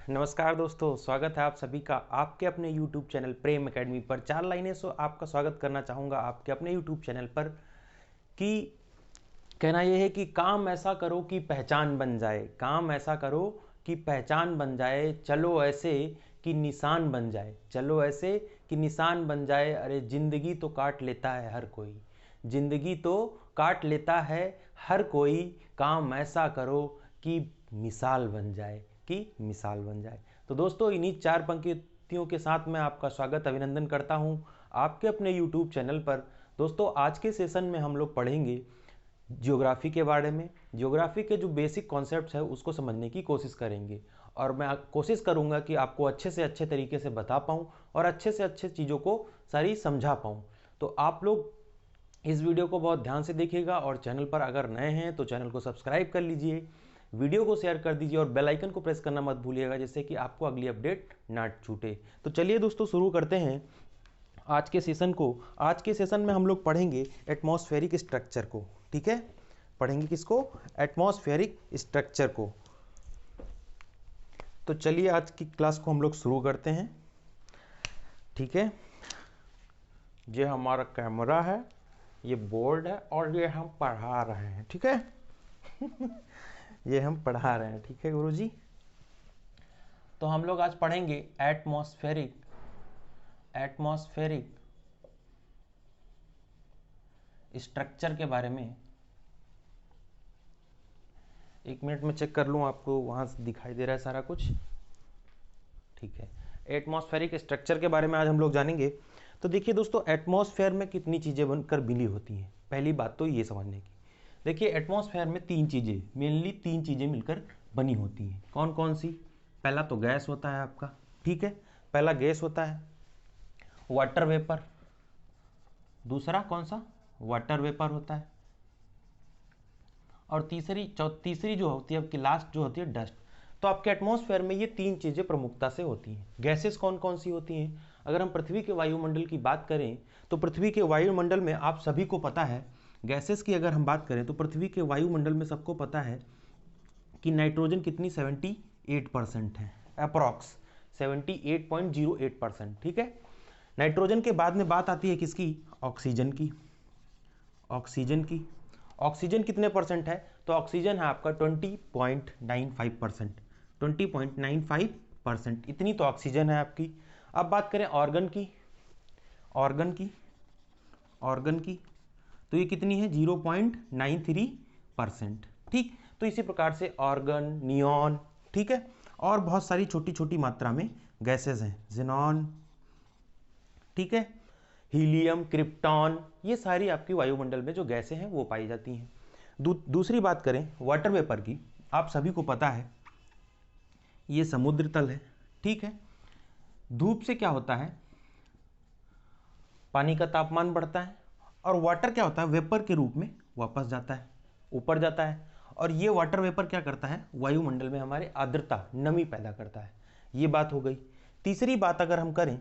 नमस्कार दोस्तों, स्वागत है आप सभी का आपके अपने YouTube चैनल प्रेम एकेडमी पर। 4 लाइनें से आपका स्वागत करना चाहूँगा आपके अपने YouTube चैनल पर। कि कहना यह है कि काम ऐसा करो कि पहचान बन जाए, काम ऐसा करो कि पहचान बन जाए, चलो ऐसे कि निशान बन जाए, चलो ऐसे कि निशान बन जाए। अरे ज़िंदगी तो काट लेता है हर कोई, ज़िंदगी तो काट लेता है हर कोई, काम ऐसा करो कि मिसाल बन जाए, कि मिसाल बन जाए। तो दोस्तों, इन्हीं 4 पंक्तियों के साथ मैं आपका स्वागत अभिनंदन करता हूं आपके अपने YouTube चैनल पर। दोस्तों, आज के सेशन में हम लोग पढ़ेंगे ज्योग्राफी के बारे में। ज्योग्राफी के जो बेसिक कॉन्सेप्ट्स है उसको समझने की कोशिश करेंगे, और मैं कोशिश करूंगा कि आपको अच्छे से अच्छे तरीके से बता पाऊँ और अच्छे से अच्छे चीज़ों को सारी समझा पाऊँ। तो आप लोग इस वीडियो को बहुत ध्यान से देखिएगा, और चैनल पर अगर नए हैं तो चैनल को सब्सक्राइब कर लीजिए, वीडियो को शेयर कर दीजिए और बेल आइकन को प्रेस करना मत भूलिएगा, जिससे कि आपको अगली अपडेट ना छूटे। तो चलिए दोस्तों, शुरू करते हैं आज के सेशन को। आज के सेशन में हम लोग पढ़ेंगे एटमॉस्फेरिक स्ट्रक्चर को। ठीक है, पढ़ेंगे किसको? एटमॉस्फेरिक स्ट्रक्चर को। तो चलिए आज की क्लास को हम लोग शुरू करते हैं। ठीक है, ये हमारा कैमरा है, ये बोर्ड है, और ये हम पढ़ा रहे हैं। ठीक है ये हम पढ़ा रहे हैं। ठीक है गुरुजी। तो हम लोग आज पढ़ेंगे एटमॉस्फेरिक स्ट्रक्चर के बारे में। एक मिनट में चेक कर लूँ, आपको वहाँ से दिखाई दे रहा है सारा कुछ? ठीक है, एटमॉस्फेरिक स्ट्रक्चर के बारे में आज हम लोग जानेंगे। तो देखिए दोस्तों, एटमॉस्फेयर में कितनी चीज़ें बनकर मिली होती हैं, पहली बात तो ये समझने की। देखिए, एटमॉस्फेयर में 3 चीज़ें, मेनली 3 चीज़ें मिलकर बनी होती हैं। कौन कौन सी? पहला तो गैस होता है आपका। ठीक है, पहला गैस होता है वाटर वेपर। दूसरा कौन सा? वाटर वेपर होता है। और तीसरी जो होती है आपकी, लास्ट जो होती है, डस्ट। तो आपके एटमॉस्फेयर में ये 3 चीज़ें प्रमुखता से होती हैं। गैसेस कौन कौन सी होती हैं? अगर हम पृथ्वी के वायुमंडल की बात करें तो पृथ्वी के वायुमंडल में आप सभी को पता है, गैसेस की अगर हम बात करें तो पृथ्वी के वायुमंडल में सबको पता है कि नाइट्रोजन कितनी 78% है, अप्रॉक्स 78.08%। ठीक है, नाइट्रोजन के बाद में बात आती है किसकी? ऑक्सीजन की। ऑक्सीजन कितने परसेंट है? तो ऑक्सीजन है आपका 20.95%। 20.95%, इतनी तो ऑक्सीजन है आपकी। अब बात करें ऑर्गन की, तो ये कितनी है? 0.93%। ठीक, तो इसी प्रकार से ऑर्गन, नियॉन, ठीक है, और बहुत सारी छोटी छोटी मात्रा में गैसेज हैं, ज़ेनॉन, ठीक है, हीलियम, क्रिप्टॉन, ये सारी आपकी वायुमंडल में जो गैसें हैं वो पाई जाती हैं। दूसरी बात करें वाटर वेपर की, आप सभी को पता है ये समुद्र तल है। ठीक है, धूप से क्या होता है? पानी का तापमान बढ़ता है, और वाटर क्या होता है? वेपर के रूप में वापस जाता है, ऊपर जाता है। और ये वाटर वेपर क्या करता है? वायुमंडल में हमारे आर्द्रता, नमी पैदा करता है। ये बात हो गई। तीसरी बात अगर हम करें,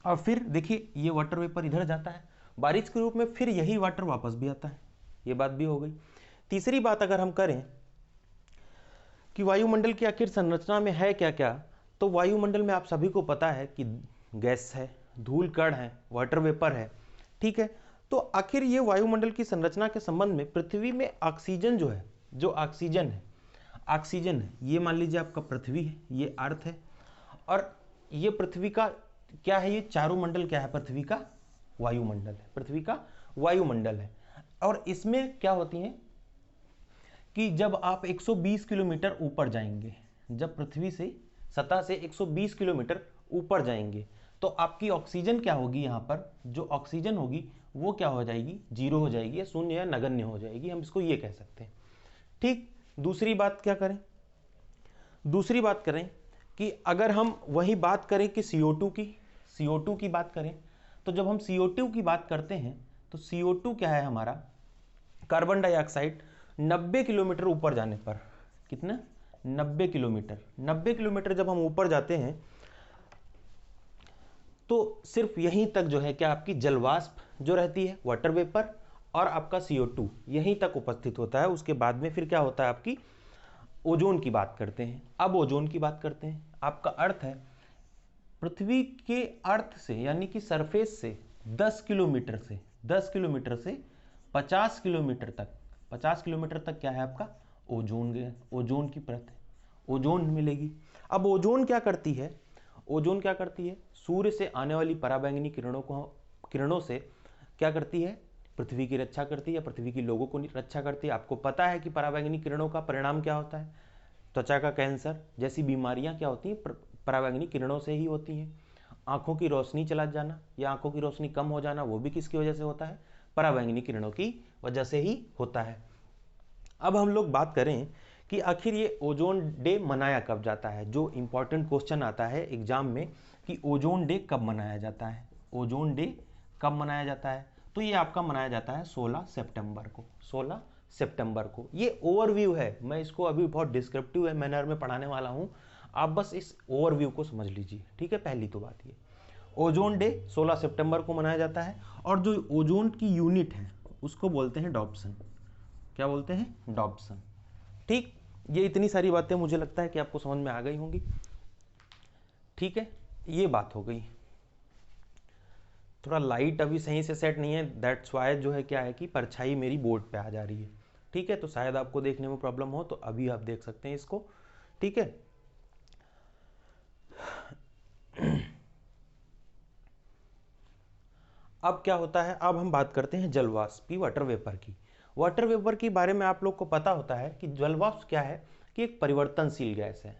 और फिर देखिए ये वाटर वेपर इधर जाता है बारिश के रूप में, फिर यही वाटर वापस भी आता है। ये बात भी हो गई। तीसरी बात अगर हम करें कि वायुमंडल की आखिर संरचना में है क्या क्या, तो वायुमंडल में आप सभी को पता है कि गैस है, धूल कण है, वाटर वेपर है। ठीक है, तो आखिर ये वायुमंडल की संरचना के संबंध में पृथ्वी में ऑक्सीजन जो है, ऑक्सीजन है, ये मान लीजिए आपका पृथ्वी है, ये अर्थ है, और ये पृथ्वी का क्या है? ये चारों मंडल क्या है? पृथ्वी का वायुमंडल है, पृथ्वी का वायुमंडल है। और इसमें क्या होती हैं कि जब आप 120 किलोमीटर ऊपर जाएंगे, जब पृथ्वी से सतह से 120 किलोमीटर ऊपर जाएंगे, तो आपकी ऑक्सीजन क्या होगी? यहाँ पर जो ऑक्सीजन होगी वो क्या हो जाएगी? जीरो हो जाएगी, या शून्य या नगण्य हो जाएगी, हम इसको ये कह सकते हैं। ठीक, दूसरी बात क्या करें? दूसरी बात करें कि अगर हम वही बात करें कि CO2 की बात करें, तो जब हम CO2 की बात करते हैं तो CO2 क्या है हमारा? Carbon dioxide. 90 किलोमीटर ऊपर जाने पर, कितना? 90 किलोमीटर जब हम ऊपर जाते हैं तो सिर्फ यहीं तक जो है क्या आपकी जलवाष्प जो रहती है, वाटर वेपर, और आपका CO2 यहीं तक उपस्थित होता है। उसके बाद में फिर क्या होता है? आपकी ओजोन की बात करते हैं। अब ओजोन की बात करते हैं। आपका अर्थ है पृथ्वी के अर्थ से यानी कि सरफेस से 10 किलोमीटर से 50 किलोमीटर तक 50 किलोमीटर तक क्या है आपका ओजोन की परत है, ओजोन मिलेगी। अब ओजोन क्या करती है? ओजोन क्या करती है? सूर्य से आने वाली पराबैंगनी किरणों से क्या करती है? पृथ्वी की रक्षा करती है या पृथ्वी की लोगों को रक्षा करती है। आपको पता है कि पराबैंगनी किरणों का परिणाम क्या होता है? त्वचा का कैंसर जैसी बीमारियां क्या होती हैं? पराबैंगनी किरणों से ही होती हैं। आंखों की रोशनी चला जाना या आंखों की रोशनी कम हो जाना, वो भी किसकी वजह से होता है? पराबैंगनी किरणों की वजह से ही होता है। अब हम लोग बात करें कि आखिर ये ओजोन डे मनाया कब जाता है। जो इंपॉर्टेंट क्वेश्चन आता है एग्जाम में कि ओजोन डे कब मनाया जाता है, ओजोन डे कब मनाया जाता है, तो ये आपका मनाया जाता है 16 सितंबर को। 16 सितंबर को। ये ओवरव्यू है, मैं इसको अभी बहुत डिस्क्रिप्टिव मैनर में पढ़ाने वाला हूँ, आप बस इस ओवरव्यू को समझ लीजिए, ठीक है। पहली तो बात ये ओजोन डे 16 सितंबर को मनाया जाता है और जो ओजोन की यूनिट है उसको बोलते हैं डॉप्सन। क्या बोलते हैं? डॉप्सन। ठीक, ये इतनी सारी बातें मुझे लगता है कि आपको समझ में आ गई होंगी, ठीक है। ये बात हो गई। थोड़ा लाइट अभी सही से सेट नहीं है, दैट्स वाई जो है क्या है कि परछाई मेरी बोर्ड पे आ जा रही है, ठीक है। तो शायद आपको देखने में प्रॉब्लम हो, तो अभी आप देख सकते हैं इसको, ठीक है। अब क्या होता है? अब हम बात करते हैं जलवाष्प की, वाटर वेपर की। वाटर वेपर के बारे में आप लोग को पता होता है कि जलवाष्प क्या है कि एक परिवर्तनशील गैस है।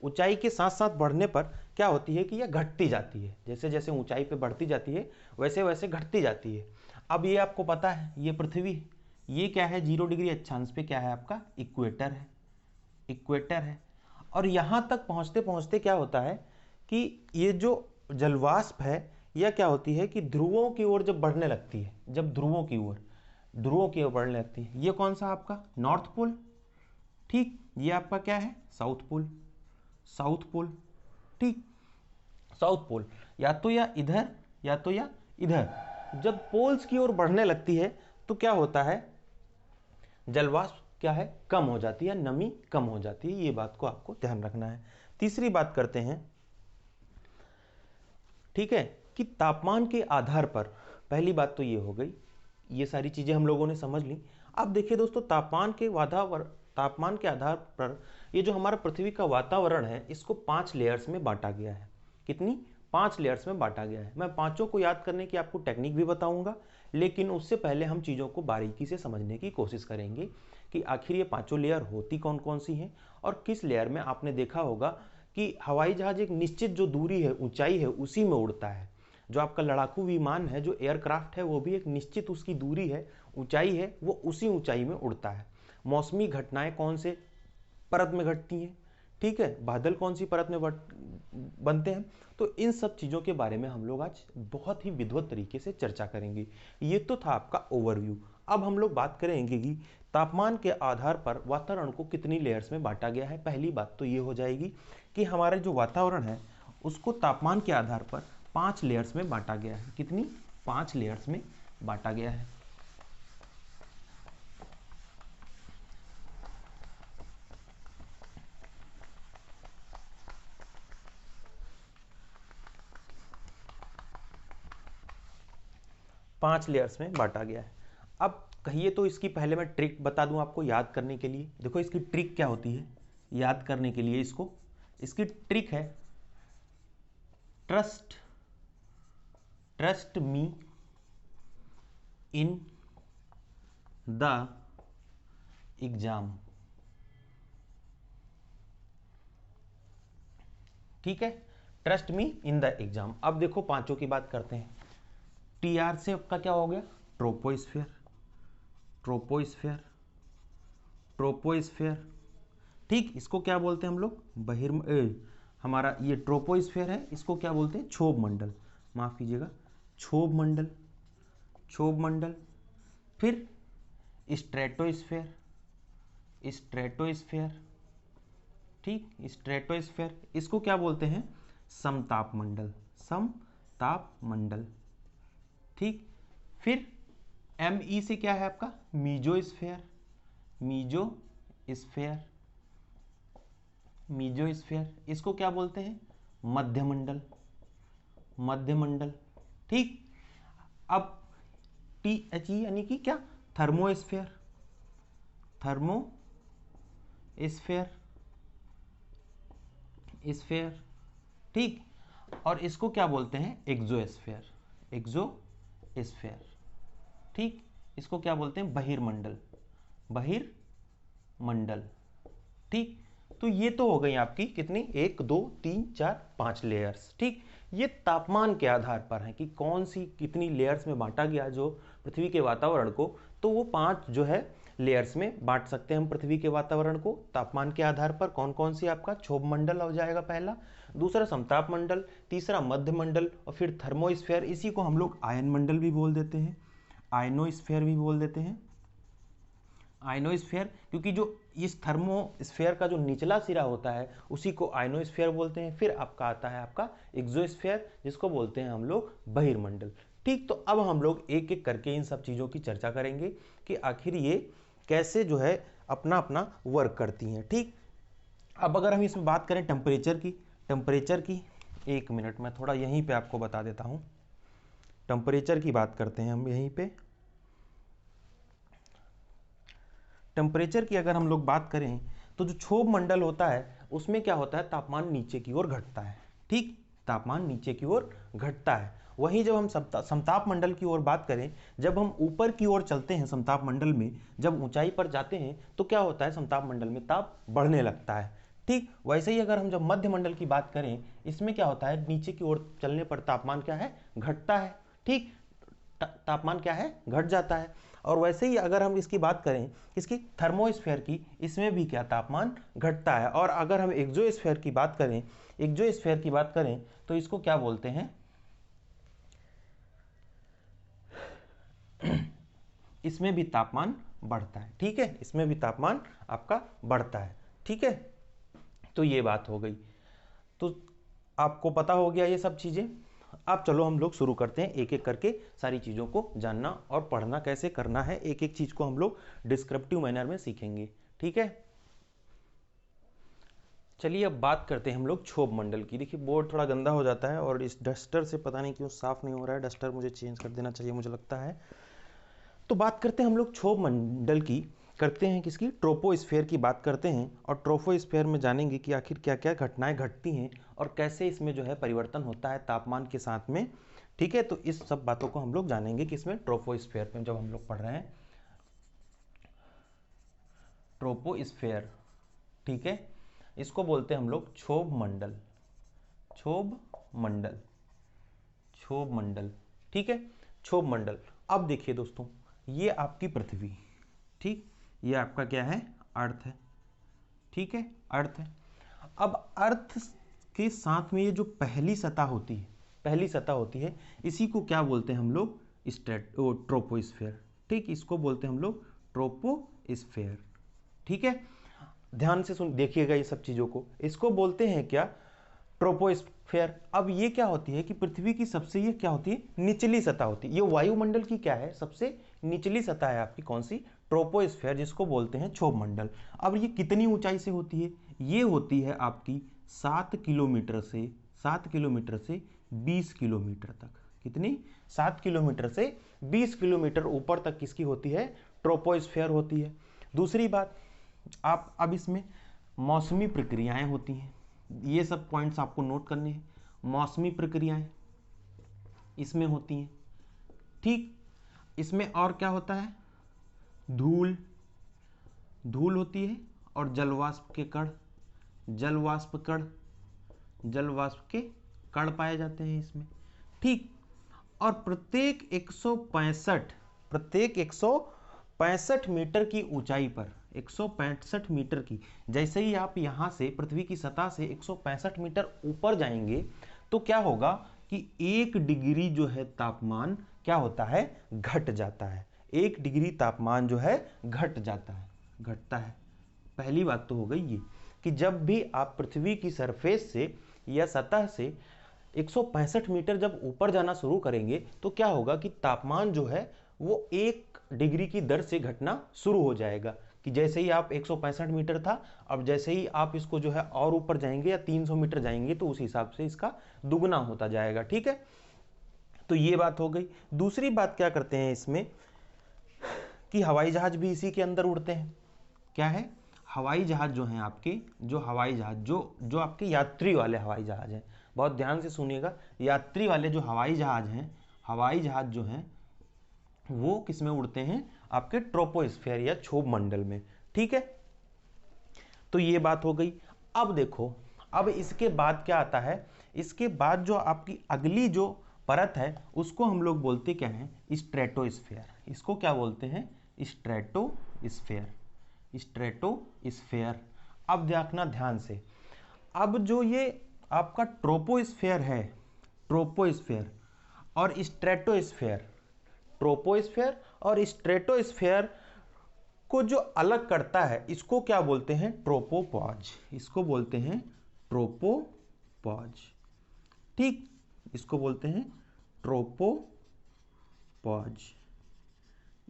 ऊंचाई के साथ साथ बढ़ने पर क्या होती है कि यह घटती जाती है, जैसे जैसे ऊंचाई पे बढ़ती जाती है वैसे वैसे घटती जाती है। अब ये आपको पता है, ये पृथ्वी, ये क्या है 0 डिग्री अक्षांश पे क्या है आपका? इक्वेटर है, इक्वेटर है। और यहाँ तक पहुँचते पहुँचते क्या होता है कि ये जो जलवाष्प है यह क्या होती है कि ध्रुवों की ओर जब बढ़ने लगती है, जब ध्रुवों की ओर बढ़ने लगती है, ये कौन सा आपका? नॉर्थ पोल, ठीक। ये आपका क्या है? साउथ पोल, साउथ पोल, ठीक। साउथ पोल या तो या इधर या तो या इधर। जब पोल्स की ओर बढ़ने लगती है तो क्या होता है? जलवाष्प क्या है? कम हो जाती है, नमी कम हो जाती है। ये बात को आपको ध्यान रखना है। तीसरी बात करते हैं, ठीक है, कि तापमान के आधार पर, पहली बात तो ये हो गई, ये सारी चीजें हम लोगों ने समझ ली। अब देखिए दोस्तों, तापमान के आधार पर ये जो हमारा पृथ्वी का वातावरण है इसको 5 लेयर्स में बांटा गया है। कितनी? 5 लेयर्स में बांटा गया है। मैं पांचों को याद करने की आपको टेक्निक भी बताऊंगा, लेकिन उससे पहले हम चीज़ों को बारीकी से समझने की कोशिश करेंगे कि आखिर ये पांचों लेयर होती कौन कौन सी हैं और किस लेयर में आपने देखा होगा कि हवाई जहाज एक निश्चित जो दूरी है, ऊंचाई है, उसी में उड़ता है। जो आपका लड़ाकू विमान है, जो एयरक्राफ्ट है, वो भी एक निश्चित उसकी दूरी है, ऊंचाई है, वो उसी ऊंचाई में उड़ता है। मौसमी घटनाएं कौन से परत में घटती हैं, ठीक है, बादल कौन सी परत में बनते हैं। तो इन सब चीज़ों के बारे में हम लोग आज बहुत ही विधिवत तरीके से चर्चा करेंगे। ये तो था आपका ओवरव्यू। अब हम लोग बात करेंगे कि तापमान के आधार पर वातावरण को कितनी लेयर्स में बांटा गया है। पहली बात तो ये हो जाएगी कि हमारे जो वातावरण है उसको तापमान के आधार पर 5 लेयर्स में बांटा गया है। कितनी? 5 लेयर्स में बांटा गया है। पांच लेयर्स में बांटा गया है। अब कहिए तो इसकी पहले मैं ट्रिक बता दूं आपको याद करने के लिए। देखो इसकी ट्रिक क्या होती है याद करने के लिए, इसकी ट्रिक है trust me in the exam, ठीक है, trust me in the exam. अब देखो पांचों की बात करते हैं। टीआर से आपका क्या हो गया? ट्रोपोस्फेयर, ट्रोपोस्फेयर, ट्रोपोस्फेयर, ठीक। इसको क्या बोलते हैं हम लोग? हमारा ये ट्रोपोस्फेयर है, इसको क्या बोलते हैं? क्षोभ मंडल, माफ कीजिएगा, क्षोभ मंडल, क्षोभ मंडल। फिर स्ट्रेटोस्फेयर, स्ट्रेटोस्फेयर, ठीक, स्ट्रेटोस्फेयर। इसको क्या बोलते हैं? समताप मंडल, समताप मंडल, ठीक। फिर से क्या है आपका? मीजोस्फेयर, मीजोस्फेयर, मीजोस्फीयर, इसको क्या बोलते हैं? मध्यमंडल, मध्यमंडल। ठीक, अब THE यानी कि क्या? Thermosphere, thermosphere, sphere. ठीक, और इसको क्या बोलते हैं? Exosphere, exosphere. ठीक, इसको क्या बोलते हैं? बहिर्मंडल, बहिर्मंडल। ठीक, तो ये तो हो गई आपकी कितनी? 1 2 3 4 5 लेयर्स। ठीक, ये तापमान के आधार पर है कि कौन सी कितनी लेयर्स में बांटा गया जो पृथ्वी के वातावरण को, तो वो 5 जो है लेयर्स में बांट सकते हैं हम पृथ्वी के वातावरण को तापमान के आधार पर। कौन कौन सी? आपका क्षोभ मंडल हो जाएगा पहला, दूसरा समताप मंडल, तीसरा मध्य मंडल, और फिर थर्मोस्फीयर। इसी को हम लोग आयन मंडल भी बोल देते हैं, आयनोस्फीयर भी बोल देते हैं, आयनोस्फीयर, क्योंकि जो इस थर्मोस्फीयर का जो निचला सिरा होता है उसी को आयनोस्फीयर बोलते हैं। फिर आपका आता है आपका एक्सोस्फीयर, जिसको बोलते हैं हम लोग बहिर्मंडल। ठीक, तो अब हम लोग एक एक करके इन सब चीज़ों की चर्चा करेंगे कि आखिर ये कैसे जो है अपना अपना वर्क करती हैं। ठीक, अब अगर हम इसमें बात करें टेम्परेचर की, टेम्परेचर की, 1 मिनट मैं थोड़ा यहीं पे आपको बता देता हूँ। टेम्परेचर की बात करते हैं हम यहीं पे। टेम्परेचर की अगर हम लोग बात करें तो जो क्षोभ मंडल होता है उसमें क्या होता है? तापमान नीचे की ओर घटता है। ठीक, तापमान नीचे की ओर घटता है। वहीं जब हम समताप मंडल की ओर बात करें, जब हम ऊपर की ओर चलते हैं समताप मंडल में, जब ऊंचाई पर जाते हैं तो क्या होता है? समताप मंडल में ताप बढ़ने लगता है। ठीक, वैसे ही अगर हम जब मध्य मंडल की बात करें, इसमें क्या होता है? नीचे की ओर चलने पर तापमान क्या है? घटता है। ठीक, तापमान क्या है? घट जाता है। और वैसे ही अगर हम इसकी बात करें, इसकी थर्मोस्फीयर की, इसमें भी क्या? तापमान घटता है। और अगर हम एक्सोस्फीयर की बात करें, एक्सोस्फीयर की बात करें तो इसको क्या बोलते हैं? इसमें भी तापमान बढ़ता है। ठीक है, इसमें भी तापमान आपका बढ़ता है। ठीक है, तो ये बात हो गई। तो आपको पता हो गया ये सब चीज़ें। अब चलो हम लोग शुरू करते हैं, एक एक करके सारी चीज़ों को जानना और पढ़ना कैसे करना है, एक एक चीज़ को हम लोग डिस्क्रिप्टिव मैनर में सीखेंगे। ठीक है, चलिए अब बात करते हैं हम लोग क्षोभ मंडल की। देखिए बोर्ड थोड़ा गंदा हो जाता है और इस डस्टर से पता नहीं क्यों साफ नहीं हो रहा है, डस्टर मुझे चेंज कर देना चाहिए मुझे लगता है। तो बात करते हैं हम लोग क्षोभ मंडल की, करते हैं किसकी? ट्रोपोस्फीयर की बात करते हैं। और ट्रोपोस्फीयर में जानेंगे कि आखिर क्या क्या घटनाएं घटती हैं और कैसे इसमें जो है परिवर्तन होता है तापमान के साथ में। ठीक है, तो इस सब बातों को हम लोग जानेंगे किसमें? ट्रोपोस्फीयर में, जब हम लोग पढ़ रहे हैं ट्रोपोस्फीयर। ठीक है, इसको बोलते हैं हम लोग क्षोभ मंडल, क्षोभ मंडल, क्षोभ मंडल। ठीक है, क्षोभ मंडल। अब देखिए दोस्तों, ये आपकी पृथ्वी, ठीक, ये आपका क्या है? अर्थ है। ठीक है, अर्थ है। अब अर्थ के साथ में ये जो पहली सतह होती है, पहली सतह होती है, इसी को क्या बोलते हैं हम लोग? ट्रोपोस्फीयर। ठीक, इसको बोलते हैं हम लोग ट्रोपोस्फीयर। ठीक है, ध्यान से सुन देखिएगा ये सब चीजों को। इसको बोलते हैं क्या? ट्रोपोस्फीयर। अब ये क्या होती है कि पृथ्वी की सबसे ये क्या होती है? निचली सतह होती है। ये वायुमंडल की क्या है? सबसे निचली सतह है आपकी। कौन सी? ट्रोपोस्फीयर, जिसको बोलते हैं क्षोभ मंडल। अब ये कितनी ऊंचाई से होती है? ये होती है आपकी 7 किलोमीटर से 20 किलोमीटर तक। कितनी? 7 किलोमीटर से 20 किलोमीटर ऊपर तक किसकी होती है? ट्रोपोस्फीयर होती है। दूसरी बात, आप अब इसमें मौसमी प्रक्रियाएं होती हैं, ये सब पॉइंट्स आपको नोट करने हैं। मौसमी प्रक्रियाएं इसमें होती हैं। ठीक, इसमें और क्या होता है? धूल, धूल होती है, और जलवाष्प के कण, जलवाष्प कण, जलवाष्प के कण पाए जाते हैं इसमें। ठीक, और प्रत्येक 165 मीटर की ऊंचाई पर, 165 मीटर की, जैसे ही आप यहां से पृथ्वी की सतह से 165 मीटर ऊपर जाएंगे तो क्या होगा कि 1 डिग्री जो है तापमान क्या होता है? घट जाता है। 1 डिग्री तापमान जो है घट जाता है, घटता है। पहली बात तो हो गई ये कि जब भी आप पृथ्वी की सरफेस से या सतह से 165 मीटर जब ऊपर जाना शुरू करेंगे तो क्या होगा कि तापमान जो है वो 1 डिग्री की दर से घटना शुरू हो जाएगा। कि जैसे ही आप 165 मीटर था, अब जैसे ही आप इसको जो है और ऊपर जाएंगे या 300 मीटर जाएंगे तो उस हिसाब से इसका दुगना होता जाएगा। ठीक है, तो ये बात हो गई। दूसरी बात क्या करते हैं इसमें कि हवाई जहाज भी इसी के अंदर उड़ते हैं। क्या है, हवाई जहाज जो हैं आपके, जो हवाई जहाज जो आपके यात्री वाले हवाई जहाज हैं, बहुत ध्यान से सुनिएगा, यात्री वाले जो हवाई जहाज हैं, हवाई जहाज जो हैं वो किस में उड़ते हैं, आपके ट्रोपोस्फेयर या क्षोभ मंडल में। ठीक है, तो ये बात हो गई। अब देखो, अब इसके बाद क्या आता है, इसके बाद जो आपकी अगली जो परत है उसको हम लोग बोलते क्या हैं, स्ट्रेटोस्फेयर। इसको क्या बोलते हैं, स्ट्रेटोस्फेयर, स्ट्रेटोस्फेयर। अब देखना ध्यान से, अब जो ये आपका ट्रोपोस्फेयर है, ट्रोपोस्फेयर और स्ट्रेटोस्फेयर, ट्रोपोस्फेयर और स्ट्रेटोस्फेयर को जो अलग करता है इसको क्या बोलते हैं, ट्रोपोपॉज। इसको बोलते हैं ट्रोपोपॉज। ठीक, इसको बोलते हैं ट्रोपोपॉज।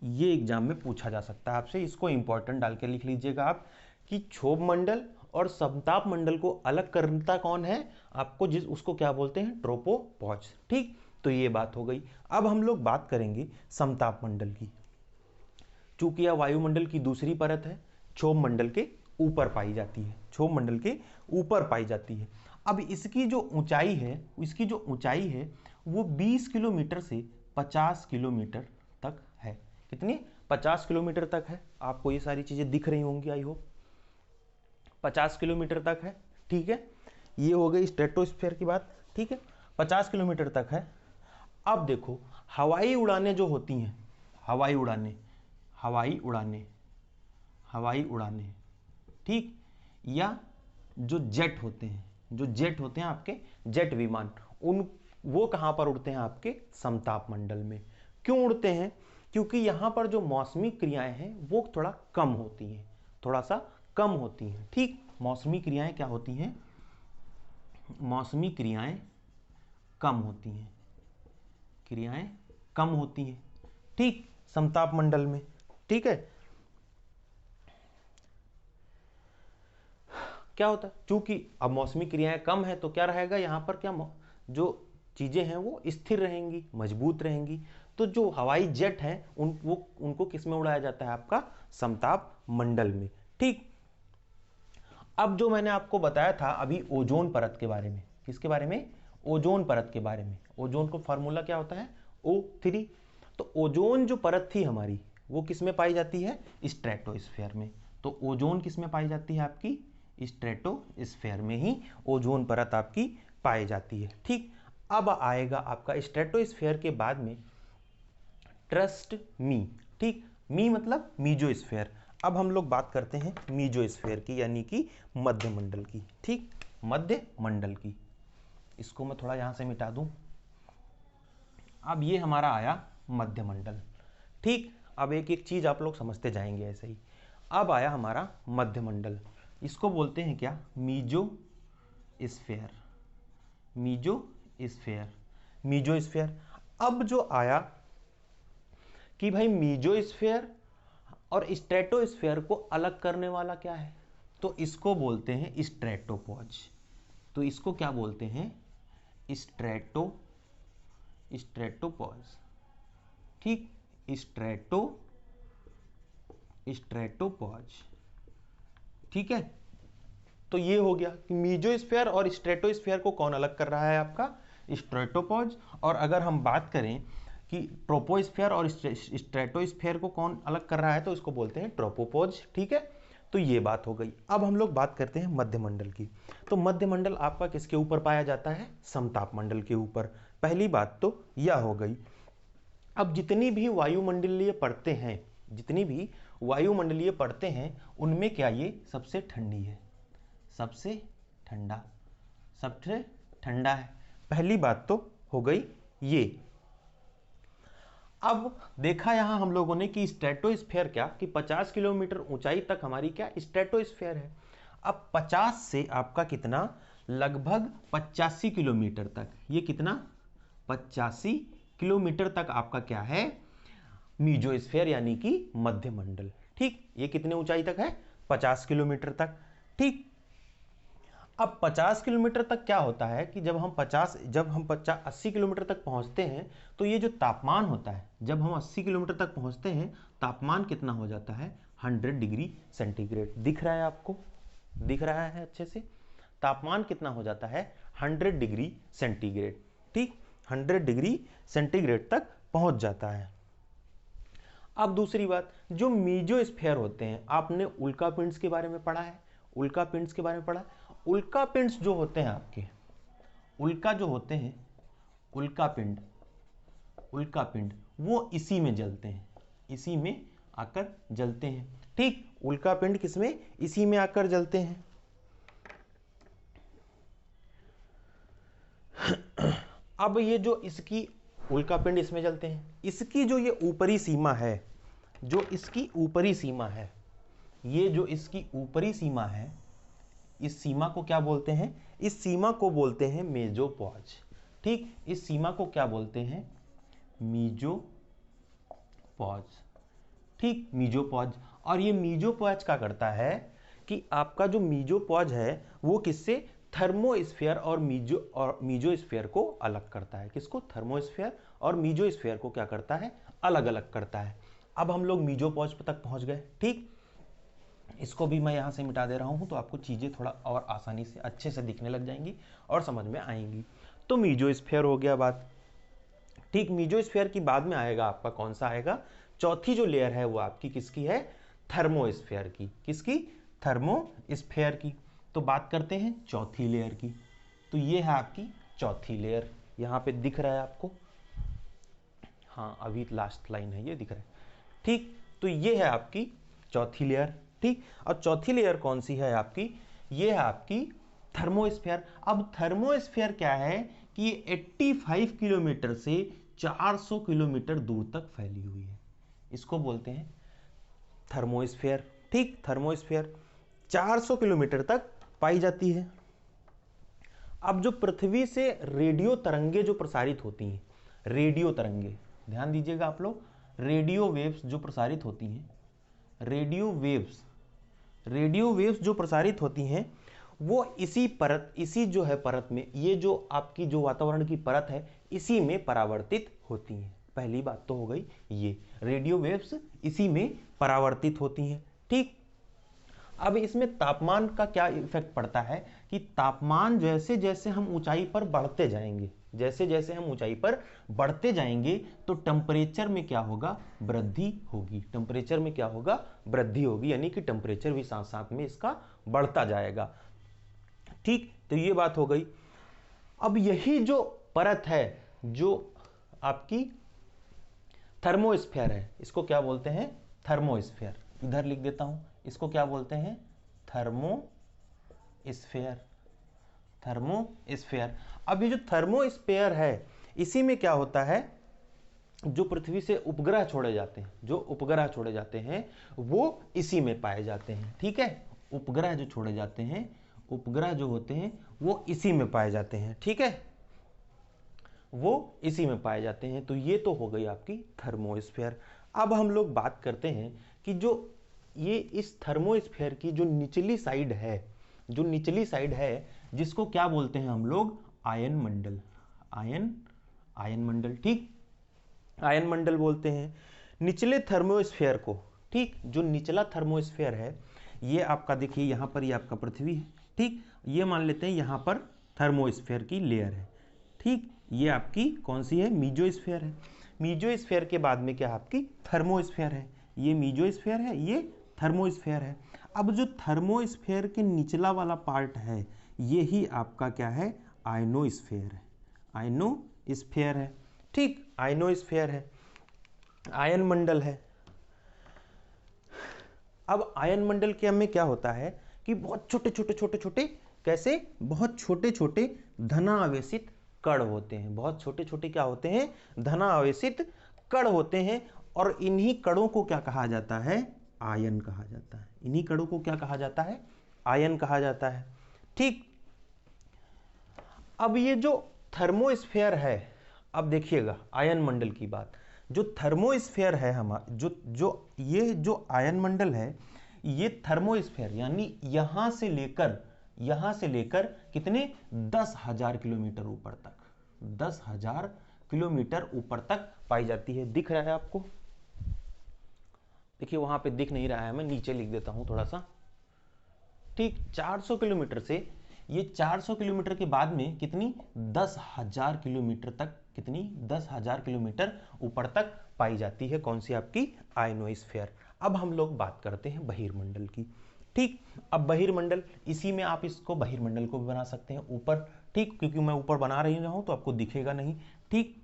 ये एग्जाम में पूछा जा सकता है आपसे, इसको इंपॉर्टेंट डाल के लिख लीजिएगा आप कि क्षोभ मंडल और समताप मंडल को अलग करता कौन है आपको, जिस उसको क्या बोलते हैं, ट्रोपोपॉज। ठीक, तो ये बात हो गई। अब हम लोग बात करेंगे समताप मंडल की। चूंकि यह वायुमंडल की दूसरी परत है, क्षोभ मंडल के ऊपर पाई जाती है, क्षोभ मंडल के ऊपर पाई जाती है। अब इसकी जो ऊंचाई है, इसकी जो ऊंचाई है वो 20 किलोमीटर से 50 किलोमीटर तक है। कितनी, 50 किलोमीटर तक है। आपको ये सारी चीजें दिख रही होंगी, आई होप 50 किलोमीटर तक है। ठीक है, ये हो गई स्ट्रेटोस्फेयर की बात। ठीक है, 50 किलोमीटर तक है। अब देखो, हवाई उड़ानें जो होती हैं, हवाई उड़ानें, हवाई उड़ानें, हवाई उड़ानें, ठीक, या जो जेट होते हैं, जो जेट होते हैं आपके जेट विमान, उन वो कहां पर उड़ते हैं, आपके समताप मंडल में। क्यों उड़ते हैं, क्योंकि यहां पर जो मौसमी क्रियाएं हैं वो थोड़ा कम होती हैं, थोड़ा सा कम होती हैं। ठीक, मौसमी क्रियाएं क्या होती हैं, मौसमी क्रियाएं कम होती हैं, क्रियाएं कम होती हैं। ठीक, समताप मंडल में। ठीक है, क्या होता है, चूंकि अब मौसमी क्रियाएं कम है तो क्या रहेगा यहां पर, क्या जो चीजें हैं वो स्थिर रहेंगी, मजबूत रहेंगी। तो जो हवाई जेट हैं उनको किस में उड़ाया जाता है, आपका समताप मंडल में। ठीक, अब जो मैंने आपको बताया था अभी ओजोन परत के बारे में, किसके बारे में, ओजोन परत के बारे में। ओजोन को फार्मूला क्या होता है, O3। तो ओजोन जो परत थी हमारी वो किस में पाई जाती है, स्ट्रेटोस्फेयर में। तो ओजोन किस में पाई जाती है, आपकी स्ट्रेटोस्फेयर में ही ओजोन परत आपकी पाई जाती है। ठीक, अब आएगा आपका स्ट्रेटोस्फेयर के बाद में ट्रस्ट मी। ठीक, मी मतलब मीजोस्फेयर। अब हम लोग बात करते हैं मीजोस्फेयर की, यानी कि मध्य मंडल की। ठीक, मध्य मंडल की, इसको मैं थोड़ा यहां से मिटा दूं। अब ये हमारा आया मध्य मंडल। ठीक, अब एक एक चीज आप लोग समझते जाएंगे ऐसे ही। अब आया हमारा मध्य मंडल, इसको बोलते हैं क्या, मीजोस्फेयर, मीजोस्फेयर, मीजोस्फेयर। अब जो आया कि भाई मीजोस्फेयर और स्ट्रेटोस्फेयर को अलग करने वाला क्या है, तो इसको बोलते हैं स्ट्रेटोपॉज। तो इसको क्या बोलते हैं, स्ट्रेटोपॉज। ठीक, स्ट्रेटोपॉज। ठीक है, तो ये हो गया कि मीजोस्फेयर और स्ट्रेटोस्फेयर को कौन अलग कर रहा है, आपका स्ट्रेटोपॉज। और अगर हम बात करें कि ट्रोपोस्फेयर और स्ट्रेटोस्फेयर को कौन अलग कर रहा है, तो इसको बोलते हैं ट्रोपोपॉज। ठीक है, तो ये बात हो गई। अब हम लोग बात करते हैं मध्य मंडल की। तो मध्य मंडल आपका किसके ऊपर पाया जाता है, समताप मंडल के ऊपर। पहली बात तो यह हो गई। अब जितनी भी वायुमंडलीय परतें हैं, जितनी भी वायुमंडलीय परतें हैं, उनमें क्या ये सबसे ठंडी है, सबसे ठंडा, सबसे ठंडा है। पहली बात तो हो गई ये। अब देखा यहां हम लोगों ने कि स्ट्रेटोस्फेयर क्या, कि 50 किलोमीटर ऊंचाई तक हमारी क्या स्ट्रेटोस्फेयर है। अब 50 से आपका कितना, लगभग 85 किलोमीटर तक, ये कितना 85 किलोमीटर तक आपका क्या है, मीजोस्फेयर यानी कि मध्य मंडल। ठीक, ये कितने ऊंचाई तक है? 50 किलोमीटर तक। ठीक, अब 50 किलोमीटर तक क्या होता है कि जब हम 80 किलोमीटर तक पहुंचते हैं तो ये जो तापमान होता है, जब हम 80 किलोमीटर तक पहुंचते हैं तापमान कितना हो जाता है? 100 डिग्री सेंटीग्रेड। दिख रहा है आपको? दिख रहा है अच्छे से? तापमान कितना हो जाता है? 100 डिग्री सेंटीग्रेड। ठीक, 100 डिग्री सेंटीग्रेड तक पहुंच जाता है। अब दूसरी बात, जो मीजोस्फीयर होते हैं, आपने उल्का पिंड्स के बारे में पढ़ा है? उल्का पिंड्स के बारे में पढ़ा? उल्का पिंड्स जो होते हैं आपके, उल्का जो होते हैं, उल्का पिंड वो इसी में जलते हैं, इसी में आकर जलते हैं। ठीक, उल्का पिंड किसमें? इसी में आकर जलते हैं। अब ये जो इसकी उल्का पिंड इसमें जलते हैं, इसकी जो ये ऊपरी सीमा है, जो इसकी ऊपरी सीमा है, ये जो इसकी ऊपरी सीमा है, इस सीमा को क्या बोलते हैं? इस सीमा को बोलते हैं मेसोपॉज। ठीक, इस सीमा को क्या बोलते हैं? मेसोपॉज। ठीक, मेसोपॉज। और ये मेसोपॉज क्या करता है कि आपका जो मेसोपॉज है वो किससे? थर्मोस्फीयर और मेसोस्फीयर को अलग करता है। किसको? थर्मोस्फीयर और मेसोस्फीयर को क्या करता है? अलग अलग करता है। अब हम लोग मेसोपॉज तक पहुंच गए। ठीक, इसको भी मैं यहां से मिटा दे रहा हूं तो आपको चीजें थोड़ा और आसानी से अच्छे से दिखने लग जाएंगी और समझ में आएंगी। तो मेसोस्फीयर हो गया बात। ठीक, मेसोस्फीयर की बाद में आएगा आपका कौन सा आएगा? चौथी जो लेयर है वो आपकी किसकी है? थर्मोस्फीयर की। किसकी? थर्मोस्फीयर की। तो बात करते हैं चौथी लेयर की। तो ये है आपकी चौथी लेयर, यहां पे दिख रहा है आपको? हाँ, अभी लास्ट लाइन है, ये दिख रहा है। ठीक, तो ये है आपकी चौथी लेयर। ठीक, और चौथी लेयर कौन सी है आपकी? ये है आपकी थर्मोस्फीयर। अब थर्मोस्फीयर क्या है कि ये 85 किलोमीटर से 400 किलोमीटर दूर तक फैली हुई है, इसको बोलते हैं थर्मोस्फीयर। ठीक, थर्मोस्फीयर 400 किलोमीटर तक पाई जाती है। अब जो पृथ्वी से रेडियो तरंगे जो प्रसारित होती हैं, रेडियो तरंगे, ध्यान दीजिएगा आप लोग, रेडियो वेव्स जो प्रसारित होती हैं, रेडियो वेव्स जो प्रसारित होती हैं वो इसी जो है परत में, ये जो आपकी जो वातावरण की परत है इसी में परावर्तित होती हैं। पहली बात तो हो गई, ये रेडियो वेव्स इसी में परावर्तित होती हैं। ठीक, अब इसमें तापमान का क्या इफेक्ट पड़ता है कि तापमान जैसे जैसे हम ऊंचाई पर बढ़ते जाएंगे, जैसे जैसे हम ऊंचाई पर बढ़ते जाएंगे तो टेम्परेचर में क्या होगा? वृद्धि होगी। टेम्परेचर में क्या होगा? वृद्धि होगी, यानी कि टेम्परेचर भी साथ साथ में इसका बढ़ता जाएगा। ठीक, तो ये बात हो गई। अब यही जो परत है जो आपकी थर्मोस्फीयर है, इसको क्या बोलते हैं? थर्मोस्फीयर। इधर लिख देता हूं, इसको क्या बोलते हैं? थर्मोस्फीयर। थर्मोस्फीयर। अब ये जो थर्मोस्फीयर है इसी में क्या होता है? जो पृथ्वी से उपग्रह छोड़े जाते हैं, जो उपग्रह छोड़े जाते हैं वो इसी में पाए जाते हैं। ठीक है, उपग्रह जो छोड़े जाते हैं, उपग्रह जो होते हैं वो इसी में पाए जाते हैं। ठीक है, वो इसी में पाए जाते हैं। तो ये तो हो गई आपकी थर्मोस्फीयर। अब हम लोग बात करते हैं कि जो ये इस थर्मोस्फीयर की जो निचली साइड है, जो निचली साइड है जिसको क्या बोलते हैं हम लोग? आयन मंडल। आयन मंडल। ठीक, आयन मंडल बोलते हैं निचले थर्मोस्फीयर को। ठीक, जो निचला थर्मोस्फीयर है ये आपका देखिए यहां पर, ये आपका पृथ्वी है। ठीक, ये मान लेते हैं यहां पर थर्मोस्फीयर की लेयर है। ठीक, ये आपकी कौन सी है? मेसोस्फीयर है। मेसोस्फीयर के बाद में क्या आपकी? थर्मोस्फीयर है। ये मेसोस्फीयर है, ये थर्मोस्फीयर है। अब जो थर्मोस्फीयर के निचला वाला पार्ट है ये आपका क्या है? आयनोस्फीयर है। आयनोस्फीयर है। ठीक, आयनोस्फीयर है, आयन मंडल है। अब आयन मंडल के में क्या होता है कि बहुत छोटे छोटे कैसे? बहुत छोटे छोटे धनावेशित कण होते हैं। बहुत छोटे छोटे क्या होते हैं? धनावेशित कण होते हैं। और इन्हीं कणों को क्या कहा जाता है? आयन कहा जाता है। इन्हीं कणों को क्या कहा जाता है? आयन कहा जाता है। ठीक, अब ये जो थर्मोस्फीयर है, अब देखिएगा आयन मंडल की बात, जो थर्मोस्फेयर है हमारा, ये जो आयन मंडल है, ये थर्मोस्फेयर यानी यहां से लेकर कितने 10,000 किलोमीटर ऊपर तक, 10,000 किलोमीटर ऊपर तक पाई जाती है। दिख रहा है आपको? देखिए वहां पे दिख नहीं रहा है, मैं नीचे लिख देता हूं थोड़ा सा। ठीक 400 किलोमीटर से, ये 400 किलोमीटर के बाद में कितनी 10,000 किलोमीटर तक, कितनी 10,000 किलोमीटर ऊपर तक पाई जाती है। कौन सी? आपकी आयनोस्फेयर। अब हम लोग बात करते हैं बहिर्मंडल की। ठीक, अब बहिर्मंडल, इसी में आप इसको बहिर्मंडल को भी बना सकते हैं ऊपर। ठीक, क्योंकि मैं ऊपर बना रही हूं तो आपको दिखेगा नहीं। ठीक,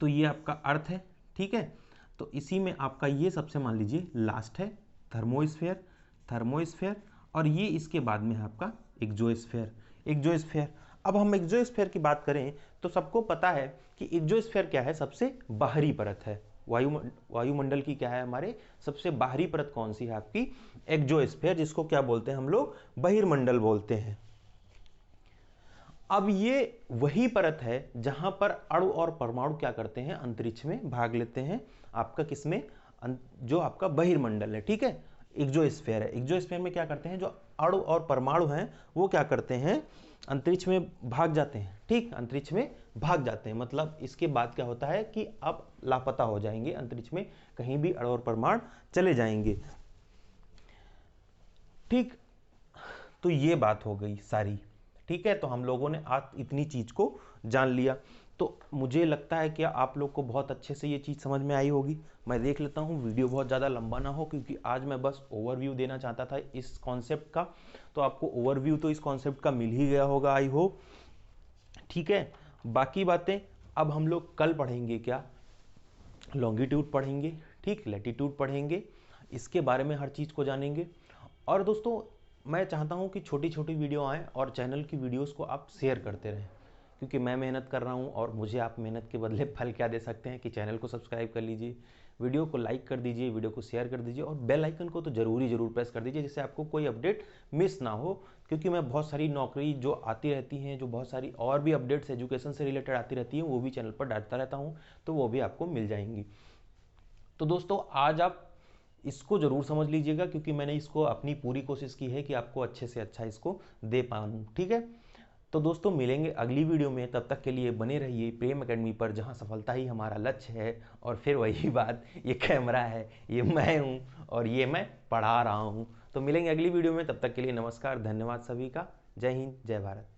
तो ये आपका अर्थ है। ठीक है, तो इसी में आपका ये सबसे मान लीजिए लास्ट है थर्मोस्फेयर, थर्मोस्फेयर, और ये इसके बाद में है आपका एक्सोस्फेयर, एक्सोस्फेयर। अब हम एक्सोस्फेयर की बात करें तो सबको पता है कि एक्सोस्फेयर क्या है, सबसे बाहरी परत है। वायुमंडल की क्या है, हमारे सबसे बाहरी परत कौन सी है? आपकी एक्सोस्फेयर, जिसको क्या बोलते हैं हम लोग? बहिर्मंडल बोलते हैं। अब ये वही परत है जहां पर अणु और परमाणु क्या करते हैं? अंतरिक्ष में भाग लेते हैं। आपका किसमें? जो आपका बहिर्मंडल है। ठीक है, एक्सोस्फेयर है। एक्सोस्फेयर में क्या करते हैं? जो अणु और परमाणु हैं वो क्या करते हैं? अंतरिक्ष में भाग जाते हैं। ठीक, अंतरिक्ष में भाग जाते हैं, मतलब इसके बाद क्या होता है कि अब लापता हो जाएंगे अंतरिक्ष में, कहीं भी अणु और परमाणु चले जाएंगे। ठीक, तो ये बात हो गई सारी। ठीक है, तो हम लोगों ने आज इतनी चीज को जान लिया, तो मुझे लगता है कि आप लोग को बहुत अच्छे से ये चीज़ समझ में आई होगी। मैं देख लेता हूँ वीडियो बहुत ज़्यादा लंबा ना हो, क्योंकि आज मैं बस ओवरव्यू देना चाहता था इस कॉन्सेप्ट का, तो आपको ओवरव्यू तो इस कॉन्सेप्ट का मिल ही गया होगा, आई होप। ठीक है, बाकी बातें अब हम लोग कल पढ़ेंगे। क्या? लॉन्गिट्यूड पढ़ेंगे, ठीक, लैटिट्यूड पढ़ेंगे, इसके बारे में हर चीज़ को जानेंगे। और दोस्तों मैं चाहता हूं कि छोटी छोटी वीडियो आएँ और चैनल की वीडियोस को आप शेयर करते रहें, क्योंकि मैं मेहनत कर रहा हूं और मुझे आप मेहनत के बदले फल क्या दे सकते हैं कि चैनल को सब्सक्राइब कर लीजिए, वीडियो को लाइक कर दीजिए, वीडियो को शेयर कर दीजिए, और बेल आइकन को तो जरूर प्रेस कर दीजिए, जिससे आपको कोई अपडेट मिस ना हो। क्योंकि मैं बहुत सारी नौकरी जो आती रहती हैं, जो बहुत सारी और भी अपडेट्स एजुकेशन से रिलेटेड आती रहती हैं, वो भी चैनल पर डालता रहता हूँ, तो वो भी आपको मिल जाएंगी। तो दोस्तों आज आप इसको जरूर समझ लीजिएगा, क्योंकि मैंने इसको अपनी पूरी कोशिश की है कि आपको अच्छे से अच्छा इसको दे पाऊँ। ठीक है, तो दोस्तों मिलेंगे अगली वीडियो में, तब तक के लिए बने रहिए प्रेम एकेडमी पर, जहां सफलता ही हमारा लक्ष्य है। और फिर वही बात, ये कैमरा है, ये मैं हूं और ये मैं पढ़ा रहा हूं। तो मिलेंगे अगली वीडियो में, तब तक के लिए नमस्कार, धन्यवाद सभी का। जय हिंद, जय भारत।